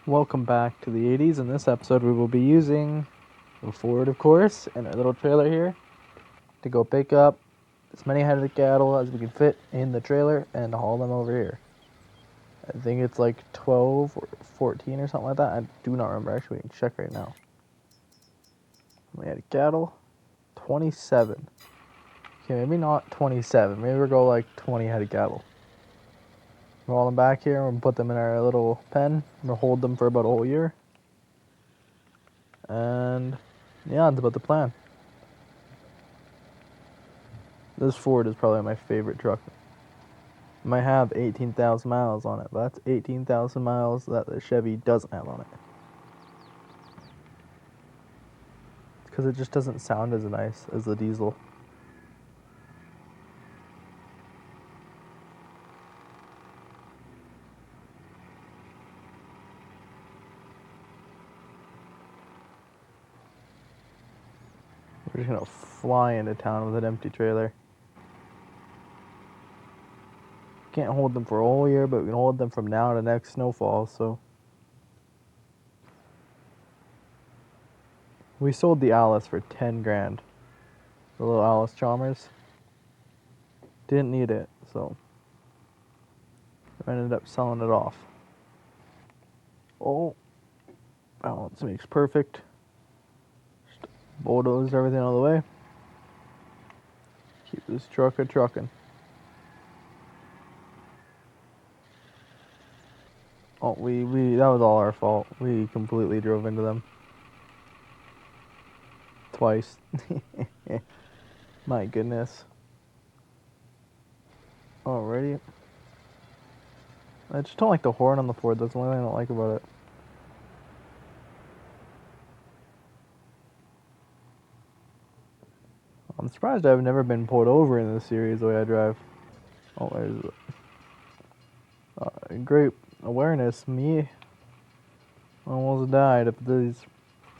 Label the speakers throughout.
Speaker 1: Welcome back to the 80s. In this episode, we will be using the Ford, of course, and our little trailer here to go pick up as many head of cattle as we can fit in the trailer and haul them over here. I think it's like 12 or 14 or something like that. I do not remember. Actually, we can check right now. We had cattle, 27. Okay, maybe not 27. Maybe we'll go like 20 head of cattle. Roll them back here and put them in our little pen. We'll hold them for about a whole year. And yeah, that's about the plan. This Ford is probably my favorite truck. It might have 18,000 miles on it, but that's 18,000 miles that the Chevy doesn't have on it. Because it just doesn't sound as nice as the diesel. We're just gonna fly into town with an empty trailer. Can't hold them for a whole year, but we can hold them from now to next snowfall, so. We sold the Alice for 10 grand. The little Alice Chalmers. Didn't need it, so. I ended up selling it off. Oh. Balance makes perfect. Just bulldoze everything out of the way. Keep this truck a truckin'. Oh, that was all our fault. We completely drove into them. Twice. My goodness. Alrighty. I just don't like the horn on the Ford. That's the only thing I don't like about it. I'm surprised I've never been pulled over in this series the way I drive. Oh, there's great awareness. Me almost died if these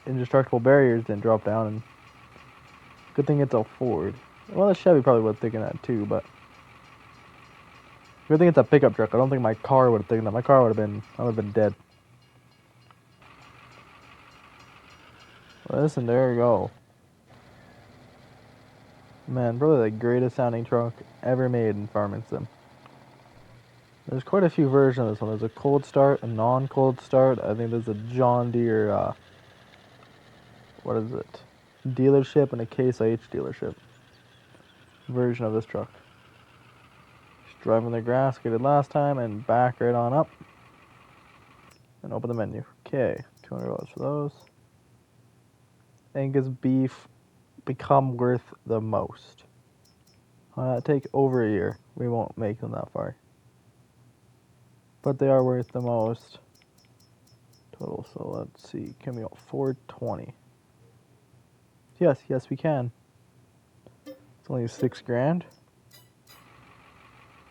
Speaker 1: indestructible barriers didn't drop down. And good thing it's a Ford. Well, the Chevy probably would have taken that too, but good thing it's a pickup truck. I don't think my car would have taken that. My car would have been dead. Listen, there you go. Man, probably the greatest sounding truck ever made in Farmington. There's quite a few versions of this one. There's a cold start, a non-cold start. I think there's a John Deere, what is it? Dealership and a Case IH dealership version of this truck. Just driving the grass, get it last time, and back right on up. And open the menu. Okay, $200 for those. Angus beef become worth the most. Take over a year. We won't make them that far. But they are worth the most. Total, so let's see. Can we go 420? Yes, we can. It's only 6 grand.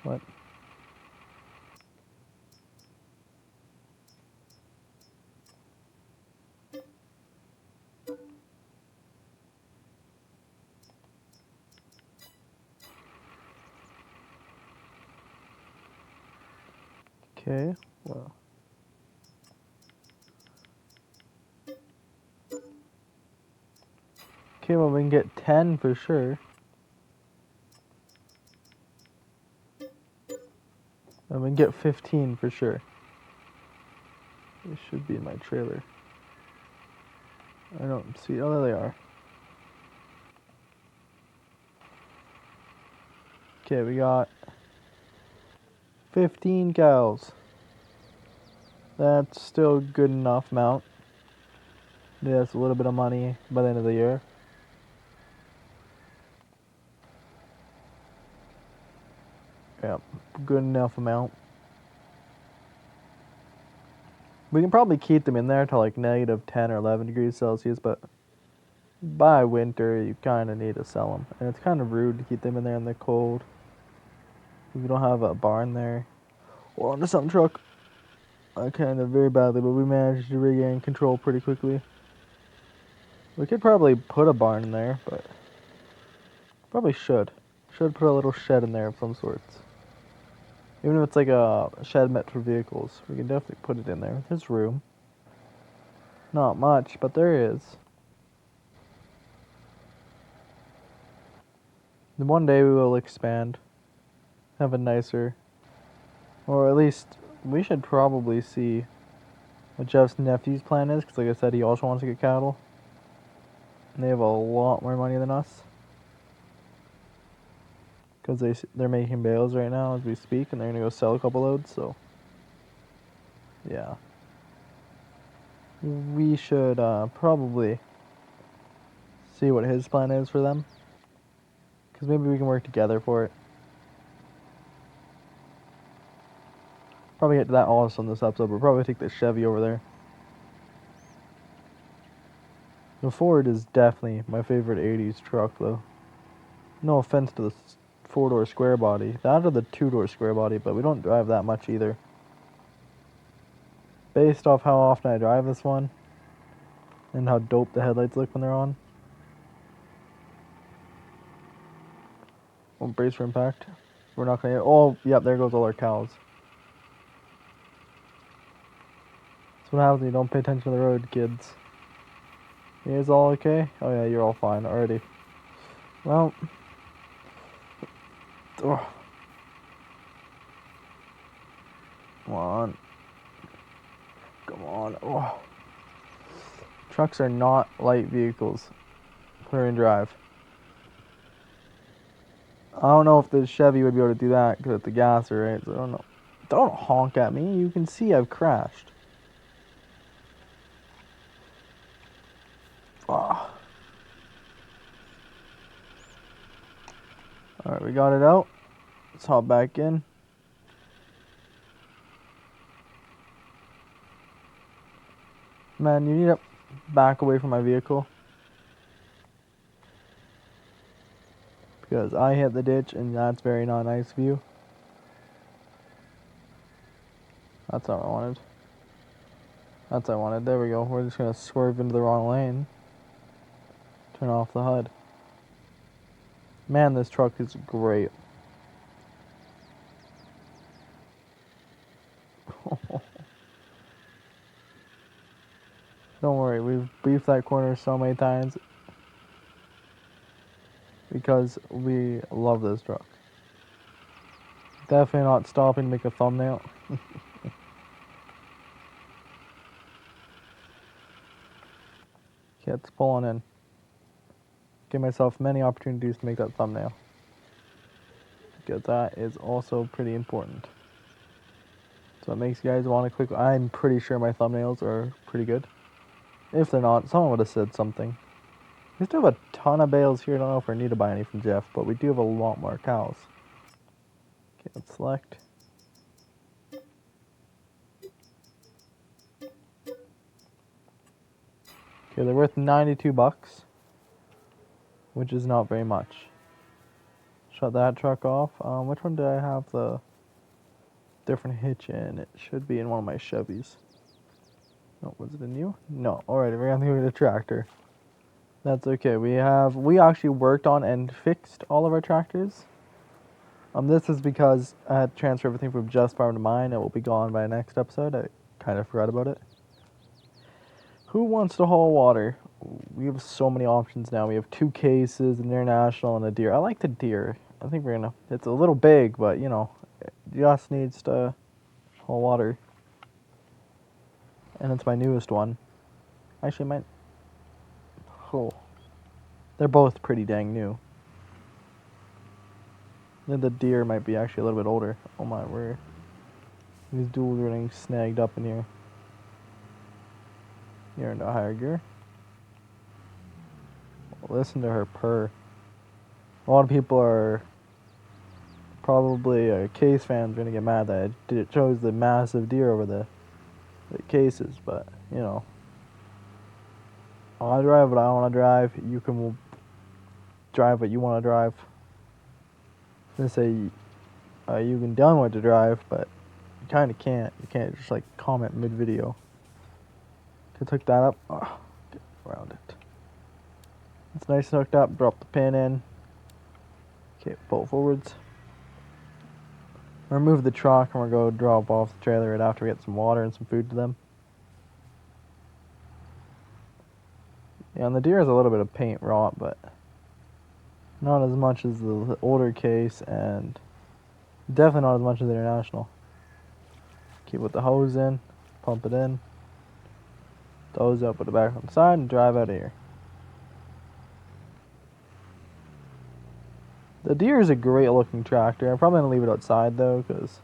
Speaker 1: What? Okay, well. Okay, well, we can get 10 for sure. And we can get 15 for sure. They should be in my trailer. I don't see. Oh, there they are. Okay, we got 15 cows. That's still good enough amount. Yeah, it's a little bit of money by the end of the year. Yeah, good enough amount. We can probably keep them in there to like negative 10 or 11 degrees Celsius, but by winter you kind of need to sell them. And it's kind of rude to keep them in there in the cold. We don't have a barn there. We're on the something truck. Kind of very badly, but we managed to regain control pretty quickly. We could probably put a barn in there, but probably should. Should put a little shed in there of some sorts. Even if it's like a shed meant for vehicles, we can definitely put it in there. There's room. Not much, but there is. Then one day we will expand. Have a nicer... Or at least, we should probably see what Jeff's nephew's plan is, because like I said, he also wants to get cattle. And they have a lot more money than us. Because they're making bales right now as we speak, and they're going to go sell a couple loads, so... Yeah. We should probably see what his plan is for them. Because maybe we can work together for it. Probably get to that also in this episode. We'll probably take the Chevy over there. The Ford is definitely my favorite 80s truck, though. No offense to the 4-door square body. That or the 2-door square body, but we don't drive that much either. Based off how often I drive this one, and how dope the headlights look when they're on. Oh, brace for impact. We're not gonna... Oh, yep, there goes all our cows. That's what happens when you don't pay attention to the road, kids. You guys all okay? Oh yeah, you're all fine already. Well... Oh. Come on. Come on. Oh. Trucks are not light vehicles. Clear and drive. I don't know if the Chevy would be able to do that because it's the gasser, right? So I don't know. Don't honk at me. You can see I've crashed. Oh. Alright, we got it out. Let's hop back in. Man, you need to back away from my vehicle. Because I hit the ditch and that's very not nice of you. That's not what I wanted. That's what I wanted. There we go. We're just going to swerve into the wrong lane. Turn off the HUD. Man, this truck is great. Don't worry, we've beefed that corner so many times. Because we love this truck. Definitely not stopping to make a thumbnail. Okay, let's pull on in. Give myself many opportunities to make that thumbnail. Because that is also pretty important. So it makes you guys want to click. I'm pretty sure my thumbnails are pretty good. If they're not, someone would have said something. We still have a ton of bales here. I don't know if we need to buy any from Jeff, but we do have a lot more cows. Okay, let's select. Okay, they're worth 92 bucks, which is not very much. Shut that truck off. Which one did I have the different hitch in? It should be in one of my Chevys. No, was it in you? No. Alright, we're gonna go to the tractor. That's okay. We actually worked on and fixed all of our tractors. This is because I had to transfer everything from Just Farm to mine. It will be gone by next episode. I kind of forgot about it. Who wants to haul water? We have so many options now. We have 2 cases, an international, and a deer. I like the deer. I think we're gonna... It's a little big, but, you know, it just needs to haul water. And it's my newest one. Actually, mine... Oh. They're both pretty dang new. Then the deer might be actually a little bit older. Oh my word. These duals are getting snagged up in here. You're into higher gear. Listen to her purr. A lot of people are probably case fans going to get mad that it shows the massive deer over the cases, but you know, I drive what I want to drive. You can drive what you want to drive. I say you can tell me what to drive, but you kind of can't. You can't just like comment mid-video. Okay, took that up. Oh, get around it. It's nice and hooked up. Drop the pin in. Okay, pull forwards. Remove the truck and we're going to drop off the trailer right after we get some water and some food to them. Yeah, and the deer is a little bit of paint rot, but not as much as the older case, and definitely not as much as the International. Keep with the hose in, pump it in, the hose up, put it back on the side, and drive out of here. The deer is a great looking tractor. I'm probably going to leave it outside though, because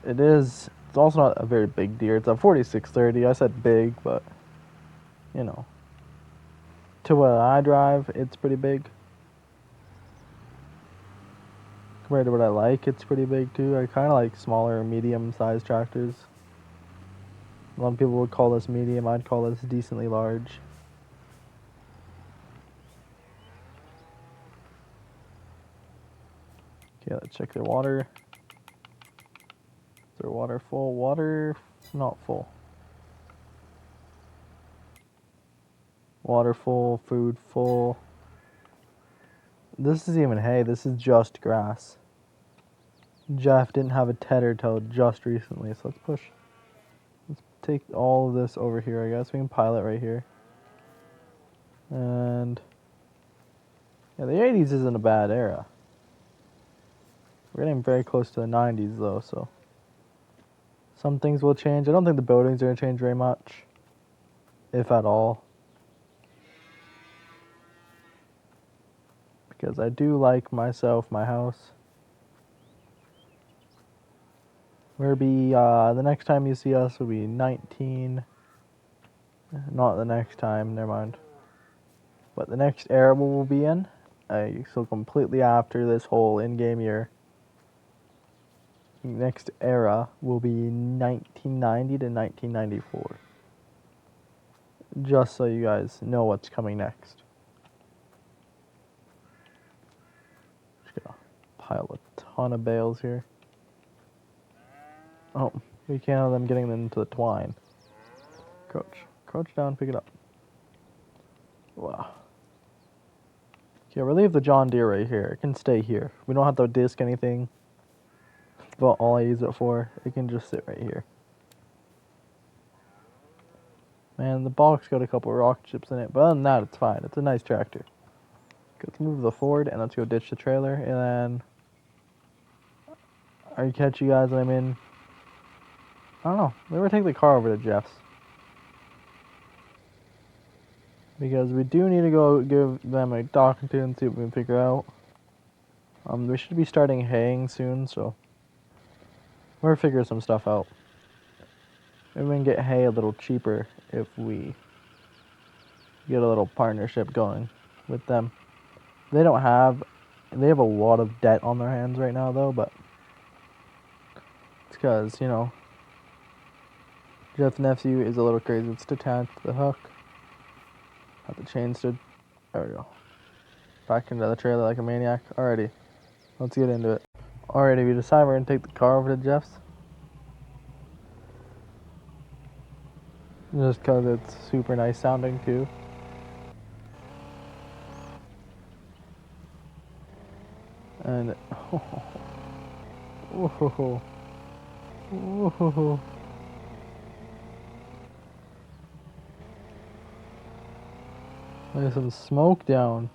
Speaker 1: it's also not a very big deer. It's a 4630. I said big, but you know, to what I drive, it's pretty big. Compared to what I like, it's pretty big too. I kind of like smaller, medium-sized tractors. A lot of people would call this medium. I'd call this decently large. Okay, let's check their water. Is their water full? Water not full. Water full, food full. This is even hay. This is just grass. Jeff didn't have a tedder till just recently, so let's push. Let's take all of this over here, I guess. We can pile it right here. And yeah, the 80s isn't a bad era. We're getting very close to the 90s though, so some things will change. I don't think the buildings are going to change very much, if at all. Because I do like myself, my house. We'll be, the next time you see us will be 19, not the next time, never mind. But the next era we'll be in, so completely after this whole in-game year, next era will be 1990 to 1994. Just so you guys know what's coming next. Just gonna pile a ton of bales here. Oh, we can't have them getting into the twine. Crouch. Crouch down, pick it up. Wow. Okay, we'll leave the John Deere right here. It can stay here. We don't have to disc anything. That's about all I use it for. It can just sit right here. Man, the box got a couple rock chips in it, but other than that, it's fine. It's a nice tractor. Let's move the Ford and let's go ditch the trailer, and then I'll catch you guys when I'm in. I don't know. Maybe we'll take the car over to Jeff's. Because we do need to go give them a talking to and see what we can figure out. We should be starting haying soon, so we'll figure some stuff out. Maybe we can get hay a little cheaper if we get a little partnership going with them. They have a lot of debt on their hands right now though, but it's because, you know, Jeff's nephew is a little crazy. It's detached to the hook. Have the chain stood. There we go. Back into the trailer like a maniac. Alrighty. Let's get into it. Alrighty, we decided we're going to take the car over to Jeff's. Just because it's super nice sounding too. And there's some smoke down.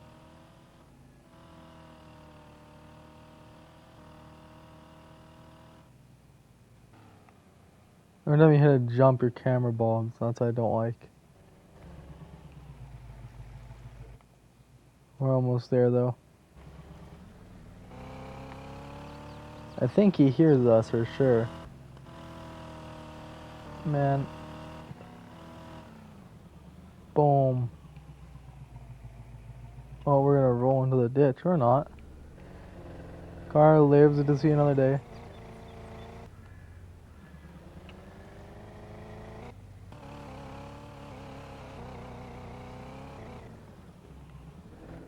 Speaker 1: Every time you hit a jump, your camera bombs. That's what I don't like. We're almost there though. I think he hears us for sure. Man. Boom. Oh, we're gonna roll into the ditch. Or not. Car lives to see another day.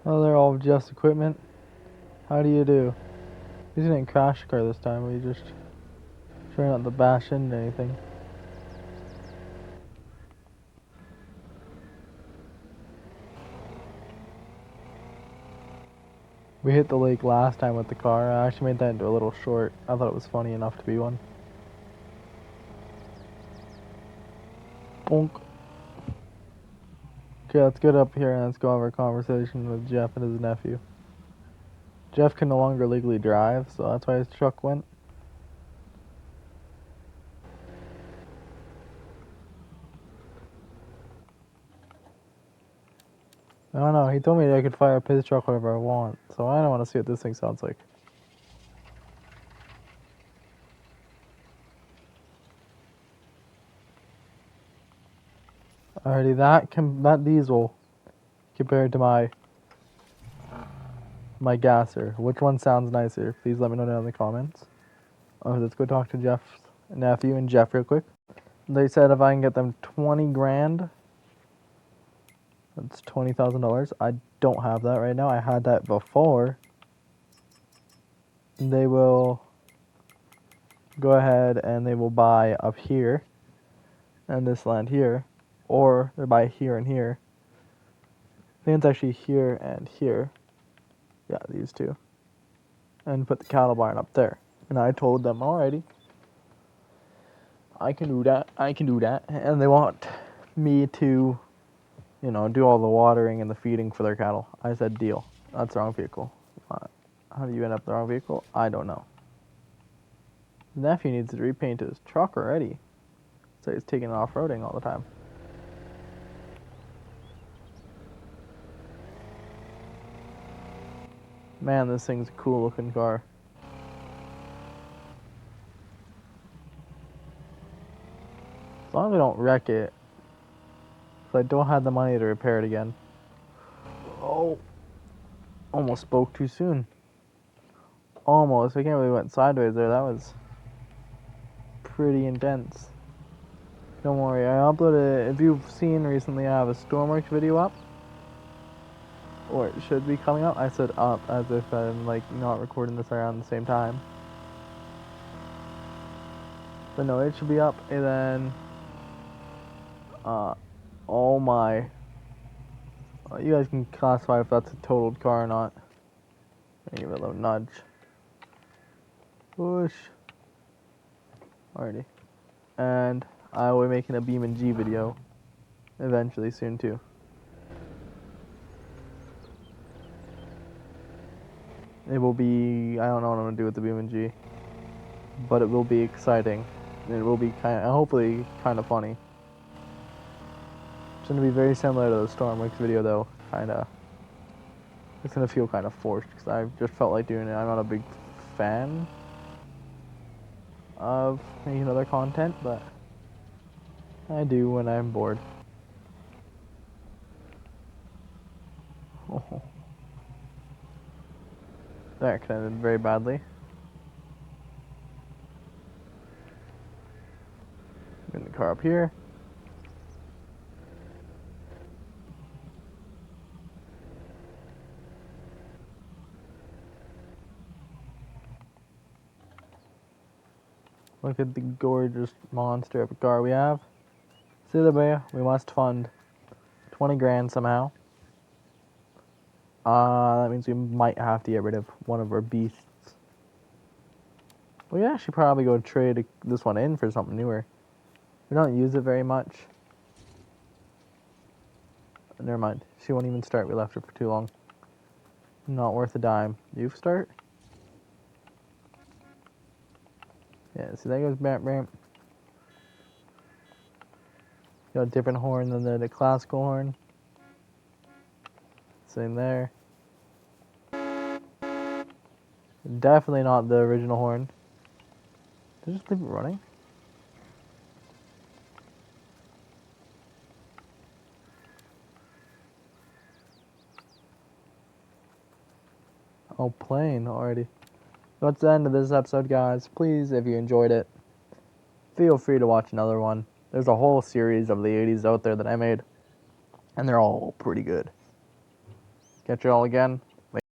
Speaker 1: Oh, they're all just equipment. How do you do? He didn't crash the car this time. We just trying not to bash into anything. We hit the lake last time with the car. I actually made that into a little short. I thought it was funny enough to be one. Bonk. Okay, let's get up here and let's go have our conversation with Jeff and his nephew. Jeff can no longer legally drive, so that's why his truck went. I don't know, he told me that I could fire up his truck whatever I want, so I don't want to see what this thing sounds like. Alrighty, that diesel compared to my gasser, which one sounds nicer? Please let me know down in the comments. Let's go talk to Jeff's nephew and Jeff real quick. They said if I can get them 20 grand, that's $20,000. I don't have that right now. I had that before. They will go ahead and they will buy up here and this land here, or they buy here and here. I think it's actually here and here. Yeah, these two. And put the cattle barn up there. And I told them, alrighty, I can do that. And they want me to, do all the watering and the feeding for their cattle. I said, deal. That's the wrong vehicle. How do you end up the wrong vehicle? I don't know. His nephew needs to repaint his truck already. So he's taking it off-roading all the time. Man, this thing's a cool looking car. As long as I don't wreck it. Because I don't have the money to repair it again. Oh. Almost spoke too soon. Almost. I can't believe it went sideways there. That was pretty intense. Don't worry. I uploaded, if you've seen recently, I have a Stormworks video up. Or it should be coming up. I said up as if I'm not recording this around the same time. But no, it should be up. And then all my you guys can classify if that's a totaled car or not. Give it a little nudge. Push. Alrighty. And I will be making a Beam and G video eventually soon too. It will be, I don't know what I'm gonna do with the Beam and G, but it will be exciting. And it will be hopefully kind of funny. It's gonna be very similar to the Stormworks video though, kinda. It's gonna feel kind of forced because I just felt like doing it. I'm not a big fan of making other content, but I do when I'm bored. Oh. That could have ended very badly. Bring the car up here. Look at the gorgeous monster of a car we have. Subscibers, we must fund 20 grand somehow. That means we might have to get rid of one of our beasts. We could actually probably go trade this one in for something newer. We don't use it very much. Never mind. She won't even start. We left her for too long. Not worth a dime. You start? Yeah, see that goes bam bam. Got a different horn than the classical horn. Same there. Definitely not the original horn. Did I just leave it running? Oh, playing already. That's the end of this episode, guys. Please, if you enjoyed it, feel free to watch another one. There's a whole series of the 80s out there that I made, and they're all pretty good. Catch you all again